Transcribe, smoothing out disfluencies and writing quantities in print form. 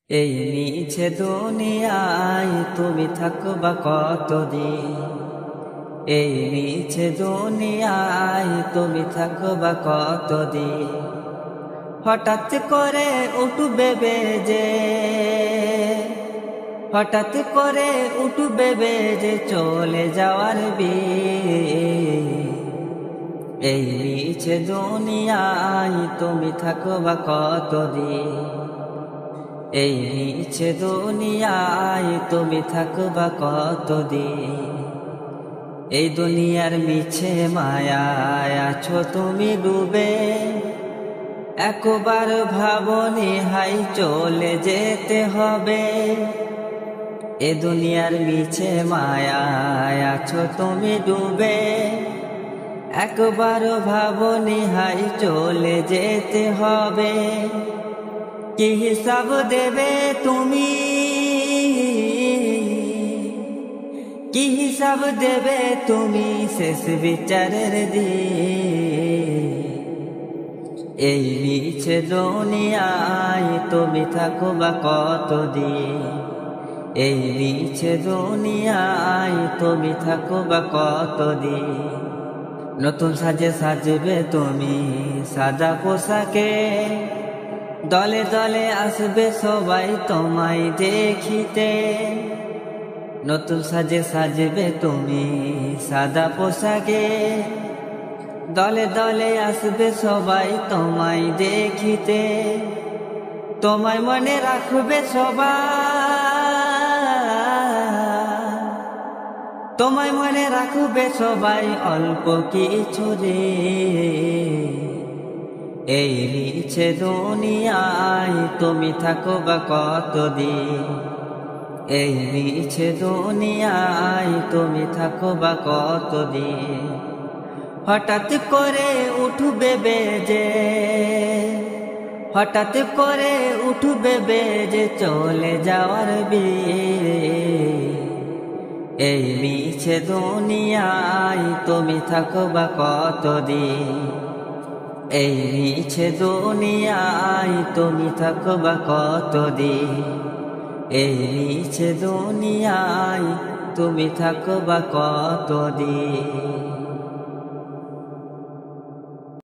এই মিছে দুনিয়ায় তুমি থাকবা কতদিন। এই মিছে দুনিয়ায় তুমি থাকবা কতদিন। হঠাৎ করে উঠবে বেজে, হঠাৎ করে উঠবে বেজে চলে যাওয়ার বিয়ে। এই মিছে দুনিয়ায় তুমি থাকবা কতদিন। এই মিছে দুনিয়ায় তুমি থাকবা কতদিন। এই দুনিয়ার মিছে মায়ায় আছো তুমি ডুবে। একবার ভাবনি হাই চলে যেতে হবে। এ দুনিয়ার মিছে মায়ায় আছো তুমি ডুবে। একবার ভাবনি হাই চলে যেতে হবে। কি হিসাব দেবে তুমি, কি হিসাব দেবে তুমি শেষ বিচারের দিন। এই মিছে দুনিয়ায় তুমি থাকবা কতদিন। এই মিছে দুনিয়ায় তুমি থাকবা কতদিন। নতুন সাজে সাজবে তুমি সাদা পোশাকে। দলে দলে আসবে সবাই তোমায় দেখিতে। নতুন সাজে সাজবে তুমি সাদা পোশাকে। দলে দলে আসবে সবাই তোমায় দেখিতে। তোমায় মনে রাখবে সবাই, তোমায় মনে রাখবে সবাই অল্প কিছু রে। এই মিছে দুনিয়ায় তুমি থাকবা কতদিন। এই মিছে দুনিয়ায় তুমি থাকবা কতদিন। হঠাৎ করে উঠবে বেজে, হঠাৎ করে উঠবে বেজে চলে যাওয়ার বিয়ে। এই মিছে দুনিয়ায় তুমি থাকবা কতদিন। এই মিছে দুনিয়ায় তুমি থাকবা কতদিন। এই মিছে দুনিয়ায় তুমি থাকবা কতদিন।